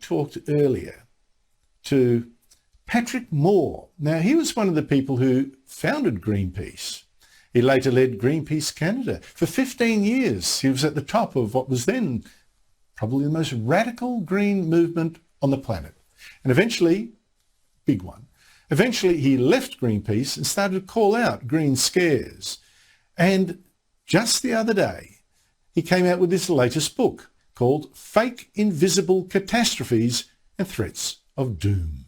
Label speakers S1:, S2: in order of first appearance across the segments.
S1: talked earlier to Patrick Moore. Now, he was one of the people who founded Greenpeace. He later led Greenpeace Canada. For 15 years, he was at the top of what was then probably the most radical green movement on the planet. And eventually, big one, eventually he left Greenpeace and started to call out green scares. And just the other day, he came out with this latest book called Fake Invisible Catastrophes and Threats of Doom.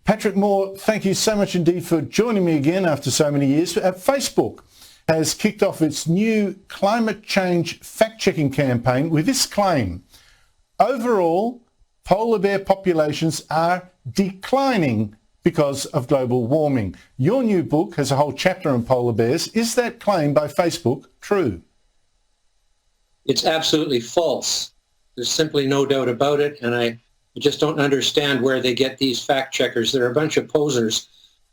S1: Patrick Moore, thank you so much indeed for joining me again after so many years. Facebook has kicked off its new climate change fact-checking campaign with this claim: overall, polar bear populations are declining because of global warming. Your new book has a whole chapter on polar bears. Is that claim by Facebook true?
S2: It's absolutely false. There's simply no doubt about it, and I just don't understand where they get these fact checkers. They're a bunch of posers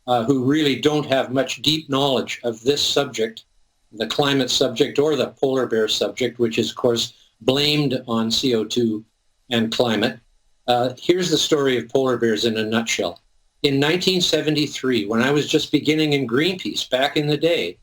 S2: who really don't have much deep knowledge of this subject, the climate subject or the polar bear subject, which is, of course, blamed on CO2 and climate. Here's the story of polar bears in a nutshell. In 1973, when I was just beginning in Greenpeace back in the day,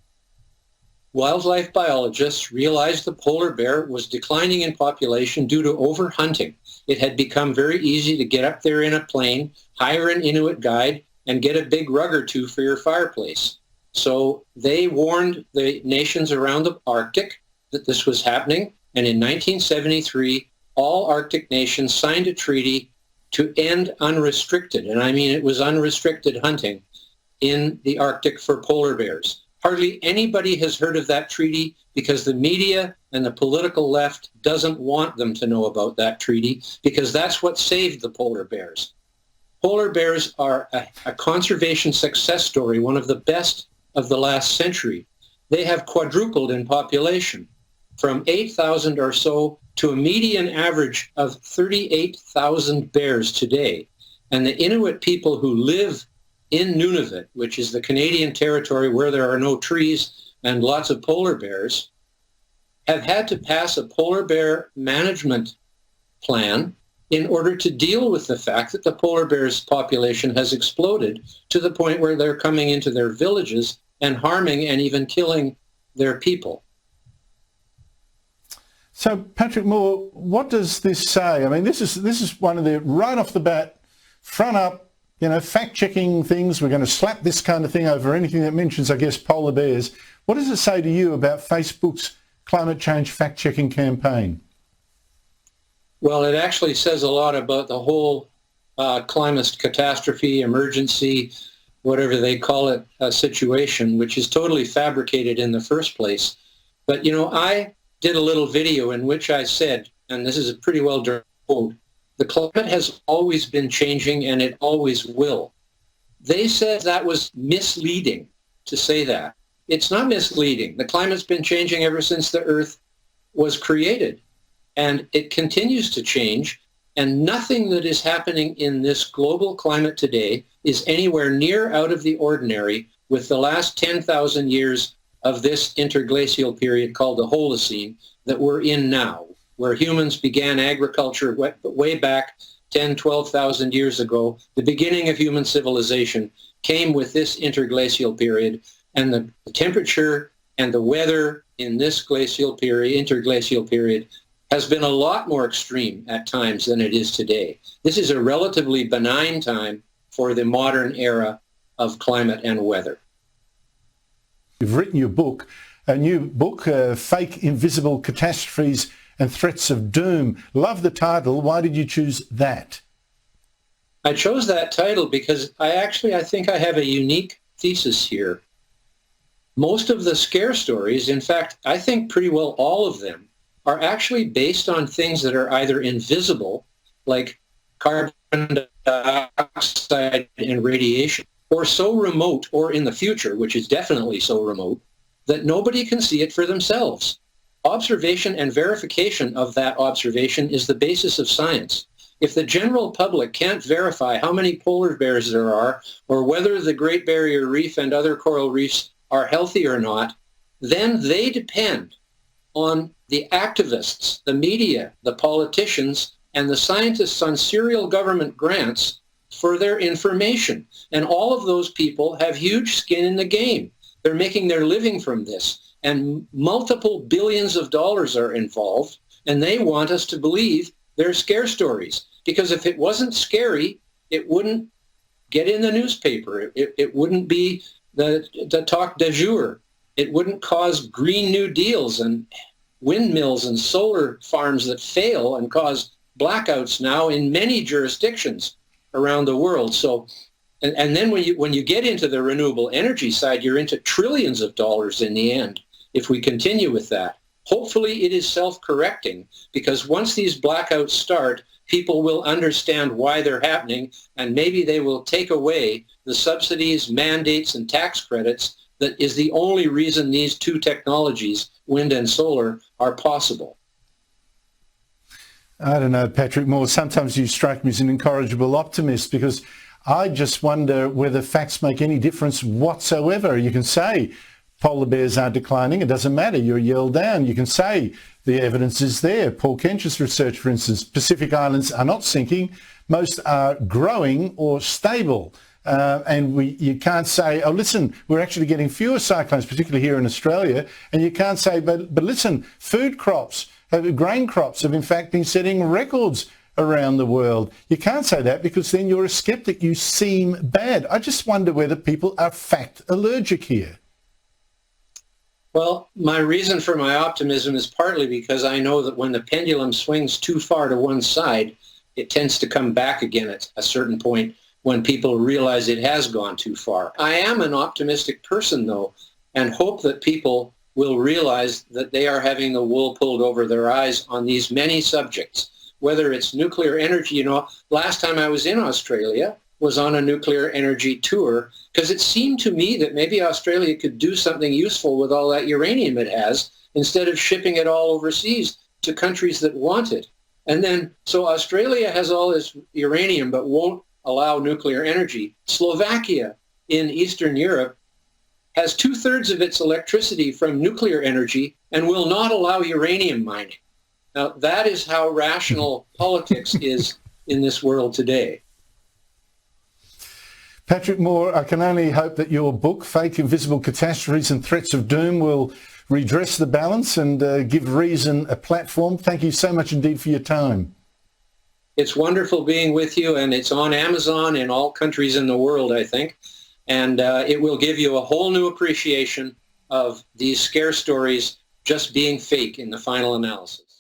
S2: wildlife biologists realized the polar bear was declining in population due to overhunting. It had become very easy to get up there in a plane, hire an Inuit guide, and get a big rug or two for your fireplace. So they warned the nations around the Arctic that this was happening, and in 1973, all Arctic nations signed a treaty to end unrestricted, and I mean it was unrestricted hunting, in the Arctic for polar bears. Hardly anybody has heard of that treaty because the media and the political left doesn't want them to know about that treaty, because that's what saved the polar bears. Polar bears are a conservation success story, one of the best of the last century. They have quadrupled in population from 8,000 or so to a median average of 38,000 bears today. And the Inuit people who live in Nunavut, which is the Canadian territory where there are no trees and lots of polar bears, have had to pass a polar bear management plan in order to deal with the fact that the polar bear's population has exploded to the point where they're coming into their villages and harming and even killing their people.
S1: So, Patrick Moore, what does this say? I mean, this is one of the, right off the bat, front up, fact-checking things. We're going to slap this kind of thing over anything that mentions, I guess, polar bears. What does it say to you about Facebook's climate change fact-checking campaign?
S2: Well, it actually says a lot about the whole climate catastrophe, emergency, whatever they call it, situation, which is totally fabricated in the first place. But, I did a little video in which I said, and this is a pretty well-done quote, the climate has always been changing and it always will. They said that was misleading to say that. It's not misleading. The climate's been changing ever since the Earth was created, and it continues to change, and nothing that is happening in this global climate today is anywhere near out of the ordinary with the last 10,000 years of this interglacial period called the Holocene that we're in now, where humans began agriculture way back 10, 12,000 years ago. The beginning of human civilization came with this interglacial period, and the temperature and the weather in this interglacial period has been a lot more extreme at times than it is today. This is a relatively benign time for the modern era of climate and weather.
S1: You've written your book, a new book, Fake Invisible Catastrophes and Threats of Doom. Love the title. Why did you choose that?
S2: I chose that title because I think I have a unique thesis here. Most of the scare stories, in fact, I think pretty well all of them, are actually based on things that are either invisible, like carbon dioxide and radiation, or so remote, or in the future, which is definitely so remote, that nobody can see it for themselves. Observation and verification of that observation is the basis of science. If the general public can't verify how many polar bears there are, or whether the Great Barrier Reef and other coral reefs are healthy or not, then they depend on the activists, the media, the politicians, and the scientists on serial government grants for their information. And all of those people have huge skin in the game. They're making their living from this. And multiple billions of dollars are involved, and they want us to believe their scare stories. Because if it wasn't scary, it wouldn't get in the newspaper. It wouldn't be the talk du jour. It wouldn't cause Green New Deals and windmills and solar farms that fail and cause blackouts now in many jurisdictions around the world. So, and then when you get into the renewable energy side, you're into trillions of dollars in the end if we continue with that. Hopefully it is self-correcting, because once these blackouts start, people will understand why they're happening, and maybe they will take away the subsidies, mandates, and tax credits that is the only reason these two technologies, wind and solar, are possible.
S1: I don't know, Patrick Moore, sometimes you strike me as an incorrigible optimist, because I just wonder whether facts make any difference whatsoever. You can say polar bears are declining, it doesn't matter, you're yelled down. You can say the evidence is there. Paul Kench's research, for instance, Pacific Islands are not sinking, most are growing or stable. And you can't say, oh, listen, we're actually getting fewer cyclones, particularly here in Australia. And you can't say, but listen, food crops, grain crops have in fact been setting records around the world. You can't say that, because then you're a skeptic. You seem bad. I just wonder whether people are fact allergic here.
S2: Well, my reason for my optimism is partly because I know that when the pendulum swings too far to one side, it tends to come back again at a certain point when people realize it has gone too far. I am an optimistic person, though, and hope that people will realize that they are having the wool pulled over their eyes on these many subjects, whether it's nuclear energy. You know, last time I was in Australia was on a nuclear energy tour, because it seemed to me that maybe Australia could do something useful with all that uranium it has, instead of shipping it all overseas to countries that want it. And then, so Australia has all this uranium but won't allow nuclear energy. Slovakia in Eastern Europe has 2/3 of its electricity from nuclear energy and will not allow uranium mining. Now, that is how rational politics is in this world today.
S1: Patrick Moore, I can only hope that your book, Fake Invisible Catastrophes and Threats of Doom, will redress the balance and give reason a platform. Thank you so much indeed for your time.
S2: It's wonderful being with you, and it's on Amazon in all countries in the world, I think. And it will give you a whole new appreciation of these scare stories just being fake in the final analysis.